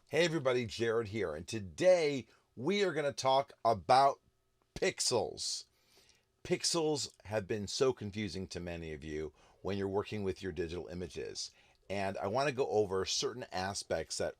Hey everybody, Jared here, and today we are going to talk about pixels. Pixels have been so confusing to many of you when you're working with your digital images, and I want to go over certain aspects that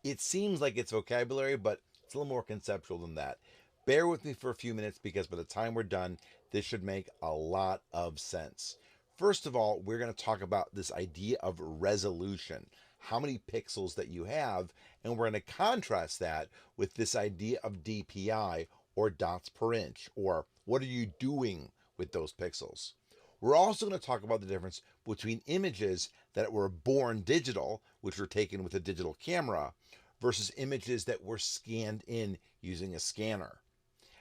it seems like it's vocabulary, but it's a little more conceptual than that. Bear with me for a few minutes because by the time we're done, this should make a lot of sense. First of all, we're going to talk about this idea of resolution, how many pixels that you have, and we're going to contrast that with this idea of DPI, or dots per inch, or what are you doing with those pixels. We're also going to talk about the difference between images that were born digital, which were taken with a digital camera, versus images that were scanned in using a scanner.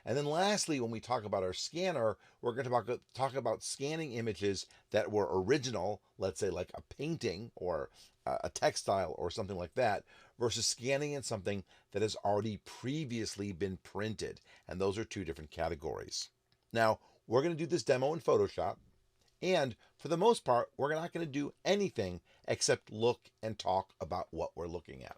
And then lastly, when we talk about our scanner, we're going to talk about scanning images that were original, let's say like a painting or a textile or something like that, versus scanning in something that has already previously been printed. And those are two different categories. Now, we're going to do this demo in Photoshop. And for the most part, we're not going to do anything except look and talk about what we're looking at.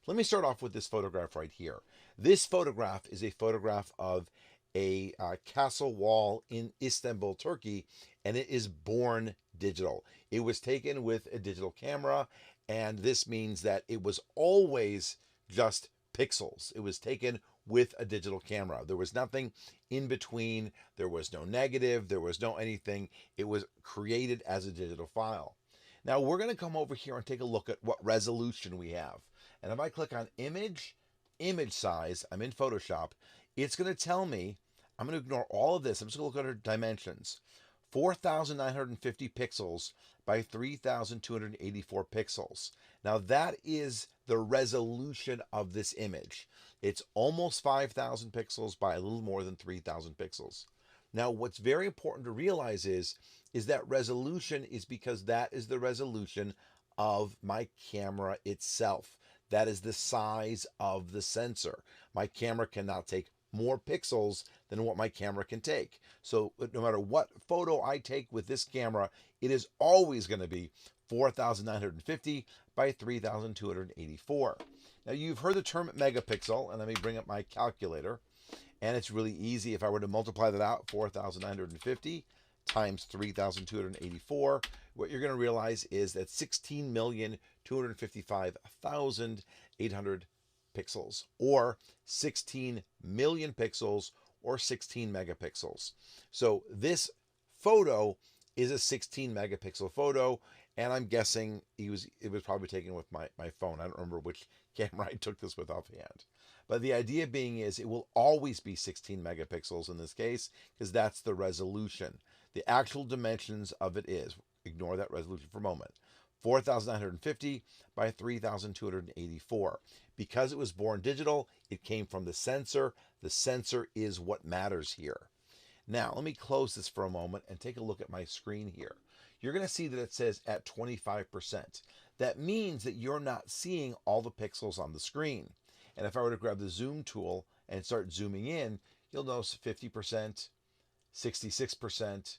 Let me start off with this photograph right here. This photograph is a photograph of a castle wall in Istanbul, Turkey, and it is born digital. It was taken with a digital camera, and this means that it was always just pixels. It was taken with a digital camera. There was nothing in between. There was no negative. There was no anything. It was created as a digital file. Now we're going to come over here and take a look at what resolution we have. And if I click on image size, I'm in Photoshop, it's going to tell me, I'm going to ignore all of this. I'm just going to look at our dimensions. 4,950 pixels by 3,284 pixels. Now that is the resolution of this image. It's almost 5,000 pixels by a little more than 3,000 pixels. Now what's very important to realize is that resolution is because that is the resolution of my camera itself. That is the size of the sensor. My camera cannot take more pixels than what my camera can take. So no matter what photo I take with this camera, it is always going to be 4,950 by 3,284. Now you've heard the term megapixel, and let me bring up my calculator. And it's really easy. If I were to multiply that out, 4,950 times 3,284, what you're going to realize is that 16,255,800 pixels, or 16 million pixels, or 16 megapixels. So this photo is a 16 megapixel photo, and I'm guessing it was probably taken with my phone. I don't remember which camera I took this with offhand. But the idea being is it will always be 16 megapixels in this case, because that's the resolution. The actual dimensions of it is, ignore that resolution for a moment, 4,950 by 3,284. Because it was born digital, it came from the sensor. The sensor is what matters here. Now, let me close this for a moment and take a look at my screen here. You're going to see that it says at 25%. That means that you're not seeing all the pixels on the screen. And if I were to grab the zoom tool and start zooming in, you'll notice 50%, 66%,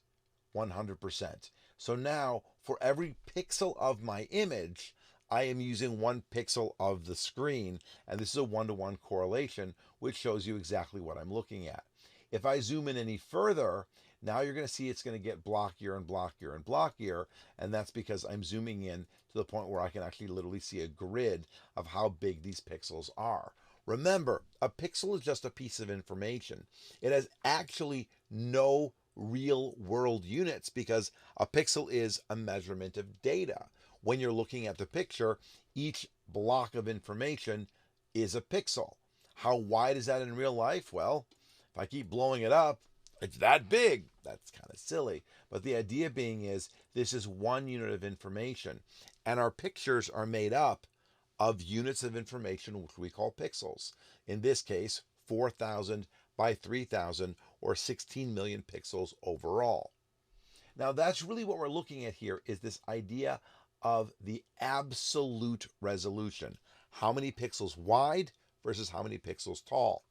100%. So now for every pixel of my image, I am using 1 pixel of the screen, and this is a 1-to-1 correlation, which shows you exactly what I'm looking at. If I zoom in any further, now you're going to see it's going to get blockier and blockier and blockier, and that's because I'm zooming in to the point where I can actually literally see a grid of how big these pixels are. Remember, a pixel is just a piece of information. It has actually no real world units because a pixel is a measurement of data. When you're looking at the picture, each block of information is a pixel. How wide is that in real life? Well, if I keep blowing it up, it's that big. That's kind of silly. But the idea being is this is 1 unit of information, and our pictures are made up of units of information, which we call pixels. In this case, 4,000 by 3,000, or 16 million pixels overall. Now that's really what we're looking at here, is this idea of the absolute resolution. How many pixels wide versus how many pixels tall.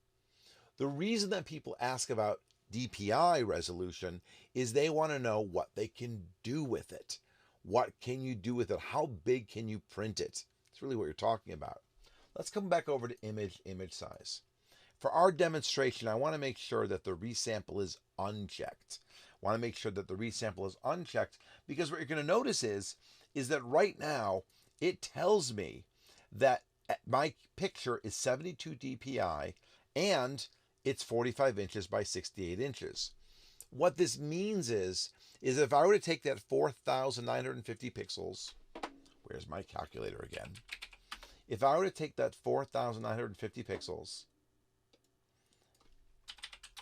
The reason that people ask about DPI resolution is they want to know what they can do with it. What can you do with it? How big can you print it? It's really what you're talking about. Let's come back over to image size. For our demonstration, I want to make sure that the resample is unchecked. I want to make sure that the resample is unchecked because what you're going to notice is that right now it tells me that my picture is 72 DPI and it's 45 inches by 68 inches. What this means is if I were to take that 4,950 pixels, where's my calculator again? If I were to take that 4,950 pixels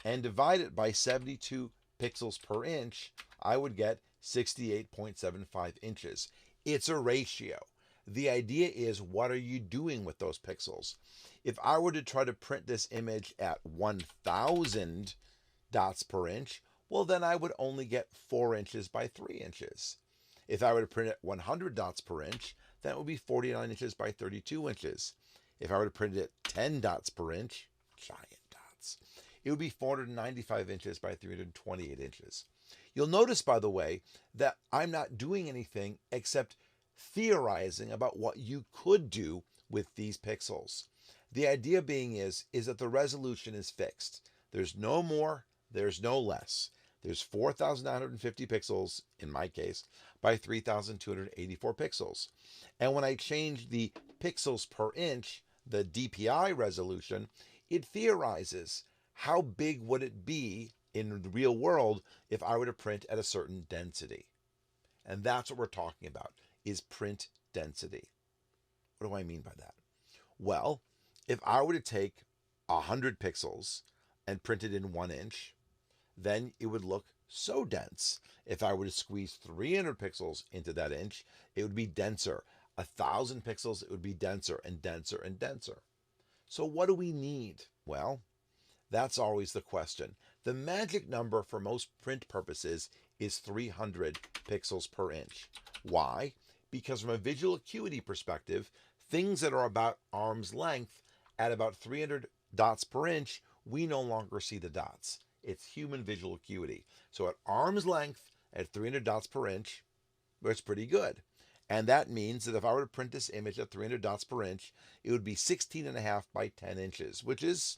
and divide it by 72 pixels per inch, I would get 68.75 inches. It's a ratio. The idea is, what are you doing with those pixels? If I were to try to print this image at 1,000 dots per inch, well, then I would only get 4 inches by 3 inches. If I were to print it 100 dots per inch, that would be 49 inches by 32 inches. If I were to print it at 10 dots per inch, giant dots, it would be 495 inches by 328 inches. You'll notice, by the way, that I'm not doing anything except theorizing about what you could do with these pixels. The idea being is that the resolution is fixed. There's no more, there's no less. There's 4,950 pixels, in my case, by 3,284 pixels. And when I change the pixels per inch, the DPI resolution, it theorizes how big would it be in the real world if I were to print at a certain density. And that's what we're talking about, is print density. What do I mean by that? Well, if I were to take 100 pixels and print it in 1 inch, then it would look so dense. If I were to squeeze 300 pixels into that inch, it would be denser. 1,000 pixels, it would be denser and denser and denser. So what do we need? Well, that's always the question. The magic number for most print purposes is 300 pixels per inch. Why? Because from a visual acuity perspective, things that are about arm's length at about 300 dots per inch, we no longer see the dots. It's human visual acuity. So at arm's length, at 300 dots per inch, it's pretty good. And that means that if I were to print this image at 300 dots per inch, it would be 16.5 by 10 inches, which is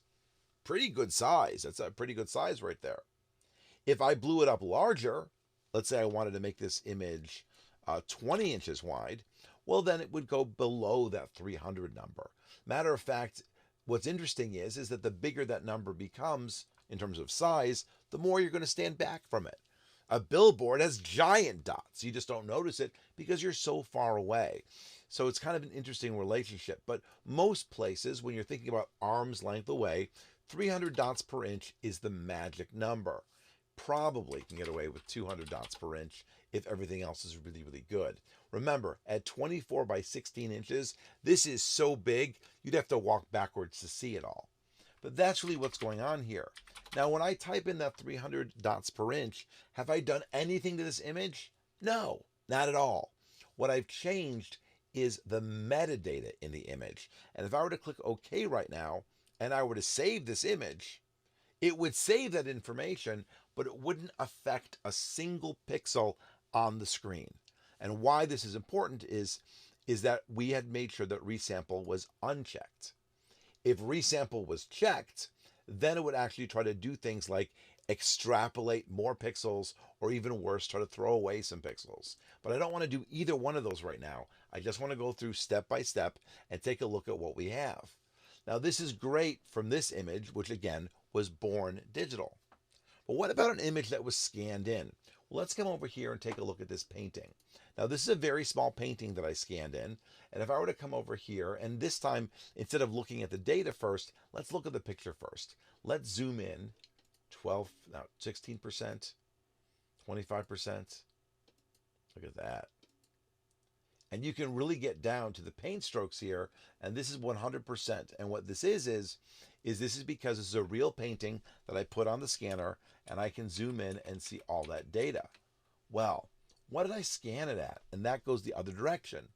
pretty good size. That's a pretty good size right there. If I blew it up larger, let's say I wanted to make this image 20 inches wide, well, then it would go below that 300 number. Matter of fact, what's interesting is that the bigger that number becomes in terms of size, the more you're going to stand back from it. A billboard has giant dots. You just don't notice it because you're so far away. So it's kind of an interesting relationship. But most places, when you're thinking about arm's length away, 300 dots per inch is the magic number. Probably can get away with 200 dots per inch if everything else is really, really good. Remember, at 24 by 16 inches, this is so big, you'd have to walk backwards to see it all. But that's really what's going on here. Now, when I type in that 300 dots per inch, have I done anything to this image? No, not at all. What I've changed is the metadata in the image. And if I were to click OK right now, and I were to save this image, it would save that information, but it wouldn't affect a single pixel on the screen. And why this is important is that we had made sure that resample was unchecked. If resample was checked, then it would actually try to do things like extrapolate more pixels, or even worse, try to throw away some pixels. But I don't want to do either one of those right now. I just want to go through step by step and take a look at what we have. Now, this is great from this image, which again was born digital. But what about an image that was scanned in? Well, let's come over here and take a look at this painting. Now, this is a very small painting that I scanned in. And if I were to come over here, and this time, instead of looking at the data first, let's look at the picture first. Let's zoom in 16%, 25%. Look at that. And you can really get down to the paint strokes here, and this is 100%. And what this is this is because this is a real painting that I put on the scanner, and I can zoom in and see all that data. Well, what did I scan it at? And that goes the other direction.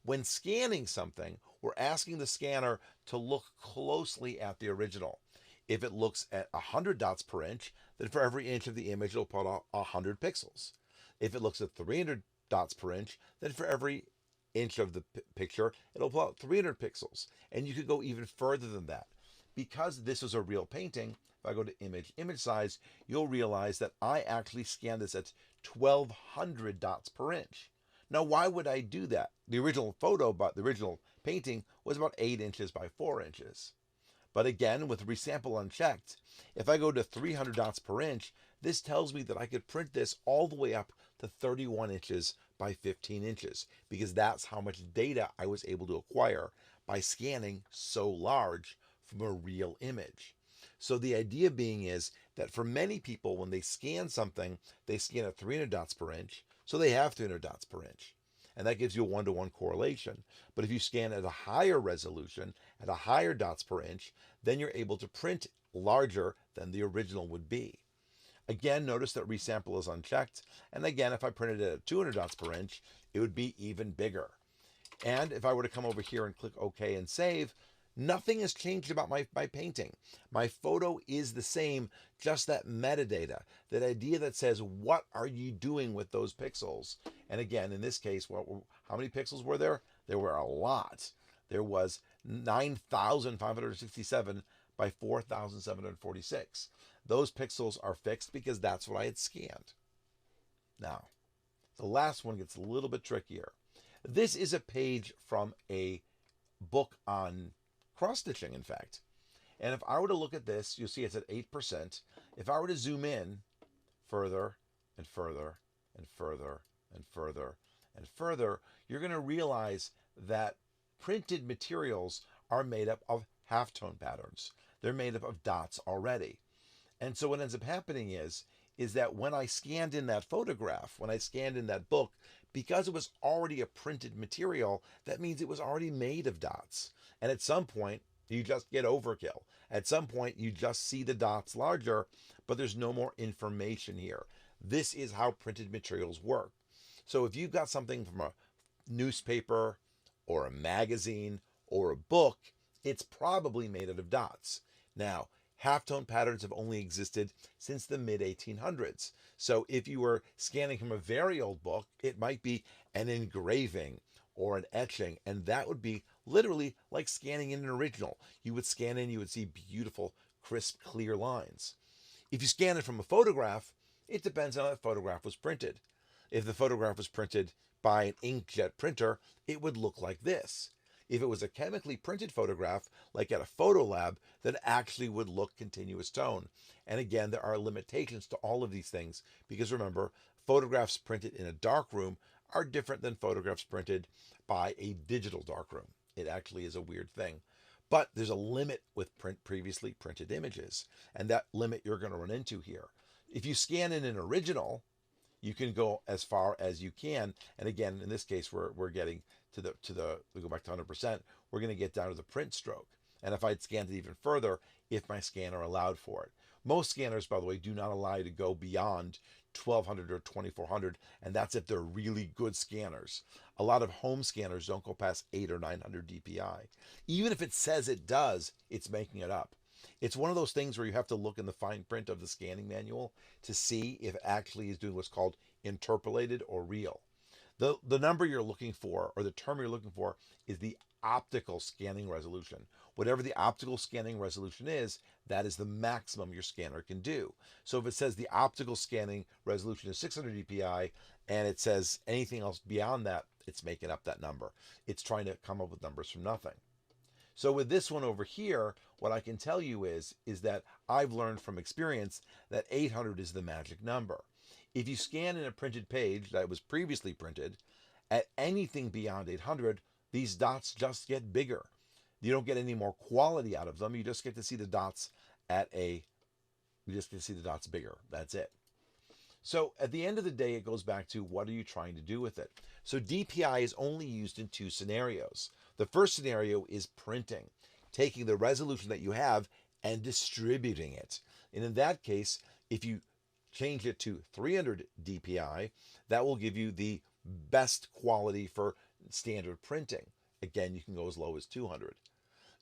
When scanning something, we're asking the scanner to look closely at the original. If it looks at 100 dots per inch, then for every inch of the image, it'll put 100 pixels. If it looks at 300 dots per inch, then for every inch of the picture, it'll pull out 300 pixels. And you could go even further than that. Because this is a real painting, if I go to image size, you'll realize that I actually scanned this at 1200 dots per inch. Now, why would I do that? The original photo, but the original painting was about 8 inches by 4 inches. But again, with resample unchecked, if I go to 300 dots per inch, this tells me that I could print this all the way up to 31 inches by 15 inches, because that's how much data I was able to acquire by scanning so large from a real image. So the idea being is that for many people, when they scan something, they scan at 300 dots per inch, so they have 300 dots per inch. And that gives you a one-to-one correlation. But if you scan at a higher resolution, at a higher dots per inch, then you're able to print larger than the original would be. Again, notice that resample is unchecked. And again, if I printed it at 200 dots per inch, it would be even bigger. And if I were to come over here and click OK and save, nothing has changed about my painting. My photo is the same, just that metadata, that idea that says, what are you doing with those pixels? And again, in this case, how many pixels were there? There were a lot. There was 9,567 by 4,746. Those pixels are fixed because that's what I had scanned. Now, the last one gets a little bit trickier. This is a page from a book on cross-stitching, in fact. And if I were to look at this, you'll see it's at 8%. If I were to zoom in further and further and further and further and further, you're going to realize that printed materials are made up of halftone patterns. They're made up of dots already. And so what ends up happening is that when I scanned in that photograph, when I scanned in that book, because it was already a printed material, that means it was already made of dots. And at some point, you just get overkill. At some point, you just see the dots larger, but there's no more information here. This is how printed materials work. So if you've got something from a newspaper or a magazine or a book, it's probably made out of dots. Now, halftone patterns have only existed since the mid-1800s. So if you were scanning from a very old book, it might be an engraving or an etching, and that would be literally like scanning in an original. You would scan in, you would see beautiful, crisp, clear lines. If you scan it from a photograph, it depends on how that photograph was printed. If the photograph was printed by an inkjet printer, it would look like this. If it was a chemically printed photograph, like at a photo lab, that actually would look continuous tone. And again, there are limitations to all of these things, because remember, photographs printed in a darkroom are different than photographs printed by a digital darkroom. It actually is a weird thing. But there's a limit with previously printed images, and that limit you're going to run into here. If you scan in an original, you can go as far as you can. And again, in this case, we're getting we go back to 100%, we're going to get down to the print stroke. And if I'd scanned it even further, if my scanner allowed for it. Most scanners, by the way, do not allow you to go beyond 1200 or 2400, and that's if they're really good scanners. A lot of home scanners don't go past 800 or 900 DPI. Even if it says it does, it's making it up. It's one of those things where you have to look in the fine print of the scanning manual to see if it actually is doing what's called interpolated or real. The number you're looking for, or the term you're looking for, is the optical scanning resolution. Whatever the optical scanning resolution is, that is the maximum your scanner can do. So if it says the optical scanning resolution is 600 DPI, and it says anything else beyond that, it's making up that number. It's trying to come up with numbers from nothing. So with this one over here, what I can tell you is that I've learned from experience that 800 is the magic number. If you scan in a printed page that was previously printed, at anything beyond 800, these dots just get bigger. You don't get any more quality out of them. You just get to see the dots bigger. That's it. So at the end of the day, it goes back to, what are you trying to do with it? So DPI is only used in two scenarios. The first scenario is printing, taking the resolution that you have and distributing it. And in that case, if you change it to 300 DPI, that will give you the best quality for standard printing. Again, you can go as low as 200.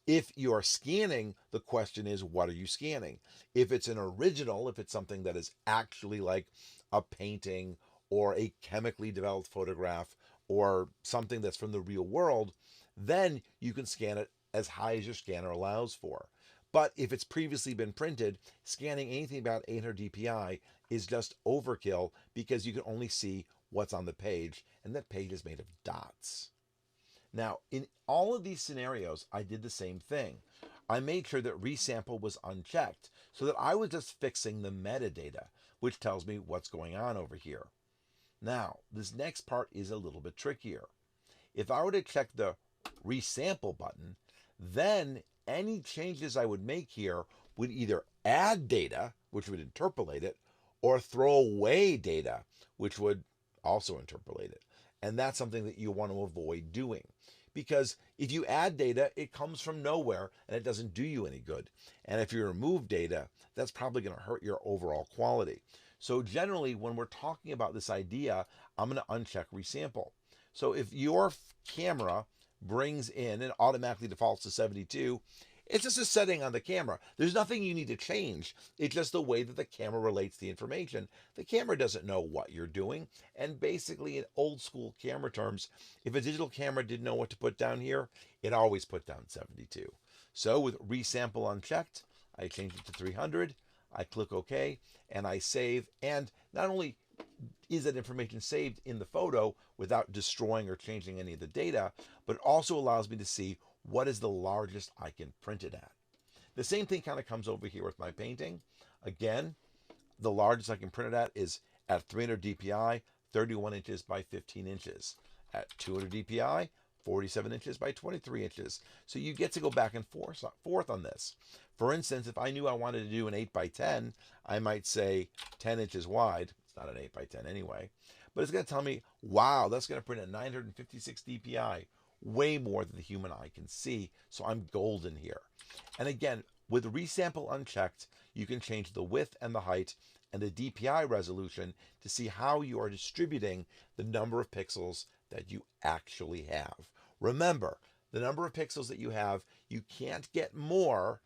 If you are scanning, the question is, what are you scanning? If it's an original, if it's something that is actually like a painting or a chemically developed photograph or something that's from the real world, then you can scan it as high as your scanner allows for. But if it's previously been printed, scanning anything about 800 DPI is just overkill because you can only see what's on the page, and that page is made of dots. Now, in all of these scenarios, I did the same thing. I made sure that resample was unchecked so that I was just fixing the metadata, which tells me what's going on over here. Now, this next part is a little bit trickier. If I were to check the resample button, then any changes I would make here would either add data, which would interpolate it, or throw away data, which would also interpolate it. And that's something that you want to avoid doing. Because if you add data, it comes from nowhere and it doesn't do you any good. And if you remove data, that's probably going to hurt your overall quality. So generally, when we're talking about this idea, I'm going to uncheck resample. So if your camera brings in and automatically defaults to 72, it's just a setting on the camera. There's nothing you need to change. It's just the way that the camera relates the information. The camera doesn't know what you're doing. And basically, in old school camera terms, if a digital camera didn't know what to put down here, it always put down 72. So with resample unchecked, I change it to 300. I click OK, and I save. And not only is that information saved in the photo without destroying or changing any of the data, but it also allows me to see what is the largest I can print it at. The same thing kind of comes over here with my painting. Again, the largest I can print it at is at 300 DPI, 31 inches by 15 inches. At 200 DPI, 47 inches by 23 inches. So you get to go back and forth on this. For instance, if I knew I wanted to do an 8 by 10, I might say 10 inches wide. It's not an 8 by 10 anyway. But it's going to tell me, wow, that's going to print at 956 DPI. Way more than the human eye can see, so I'm golden here. And again, with resample unchecked, you can change the width and the height and the DPI resolution to see how you are distributing the number of pixels that you actually have. Remember, the number of pixels that you have, you can't get more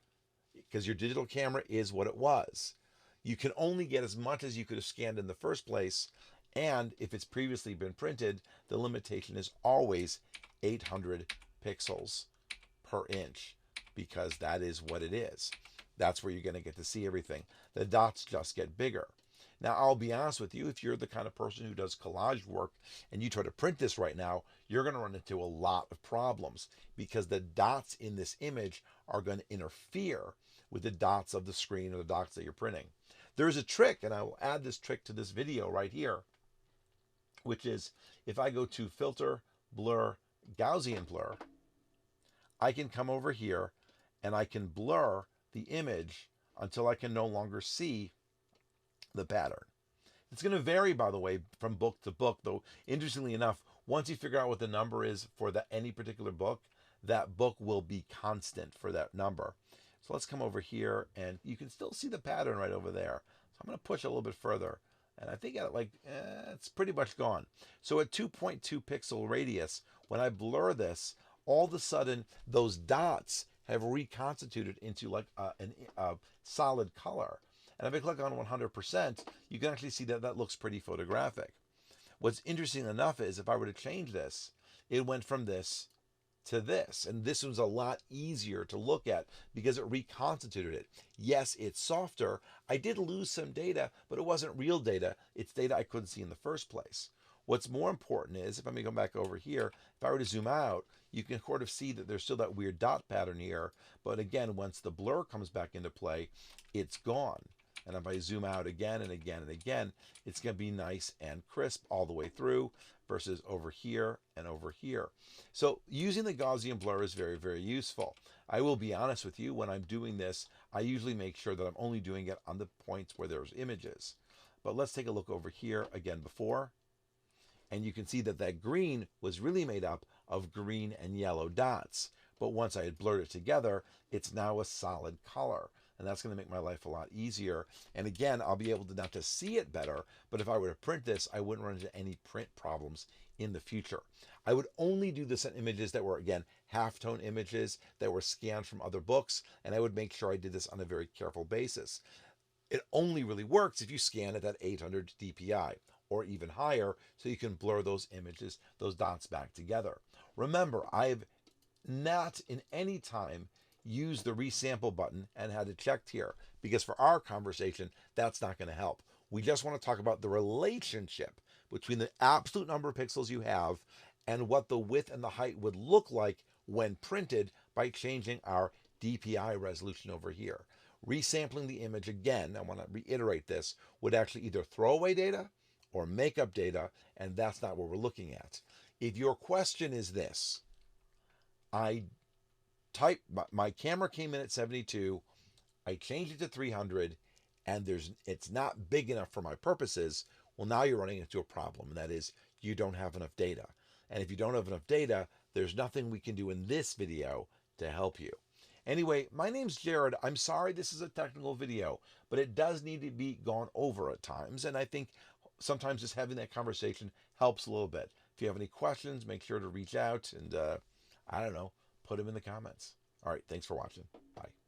because your digital camera is what it was. You can only get as much as you could have scanned in the first place, and if it's previously been printed, the limitation is always 800 pixels per inch, because that is what it is. That's where you're going to get to see everything. The dots just get bigger. Now, I'll be honest with you, if you're the kind of person who does collage work and you try to print this right now, you're going to run into a lot of problems because the dots in this image are going to interfere with the dots of the screen or the dots that you're printing. There's a trick, and I will add this trick to this video right here, which is if I go to Filter, Blur, Gaussian Blur, I can come over here and I can blur the image until I can no longer see the pattern. It's going to vary, by the way, from book to book, though interestingly enough, once you figure out what the number is for any particular book, that book will be constant for that number. So let's come over here, and you can still see the pattern right over there. So I'm going to push a little bit further, and I think it's pretty much gone. So at 2.2 pixel radius, when I blur this, all of a sudden those dots have reconstituted into like a solid color. And if I click on 100%, you can actually see that that looks pretty photographic. What's interesting enough is if I were to change this, it went from this to this. And this was a lot easier to look at because it reconstituted it. Yes, it's softer. I did lose some data, but it wasn't real data. It's data I couldn't see in the first place. What's more important is, if I may go back over here, if I were to zoom out, you can sort of see that there's still that weird dot pattern here. But again, once the blur comes back into play, it's gone. And if I zoom out again and again and again, it's going to be nice and crisp all the way through versus over here and over here. So using the Gaussian blur is very, very useful. I will be honest with you, when I'm doing this, I usually make sure that I'm only doing it on the points where there's images. But let's take a look over here again before. And you can see that that green was really made up of green and yellow dots. But once I had blurred it together, it's now a solid color. And that's going to make my life a lot easier. And again, I'll be able to not just see it better, but if I were to print this, I wouldn't run into any print problems in the future. I would only do this on images that were, again, halftone images that were scanned from other books, and I would make sure I did this on a very careful basis. It only really works if you scan it at 800 DPI. or even higher, so you can blur those images, those dots back together. Remember, I've not in any time used the resample button and had it checked here, because for our conversation, that's not going to help. We just want to talk about the relationship between the absolute number of pixels you have and what the width and the height would look like when printed by changing our DPI resolution over here. Resampling the image, again, I want to reiterate this, would actually either throw away data or make up data, and that's not what we're looking at. If your question is this, I type my camera came in at 72, I changed it to 300, and it's not big enough for my purposes, well, now you're running into a problem, and that is you don't have enough data. And if you don't have enough data, there's nothing we can do in this video to help you. Anyway, my name's Jared. I'm sorry this is a technical video, but it does need to be gone over at times, and I think sometimes just having that conversation helps a little bit. If you have any questions, make sure to reach out and, I don't know, put them in the comments. All right, thanks for watching. Bye.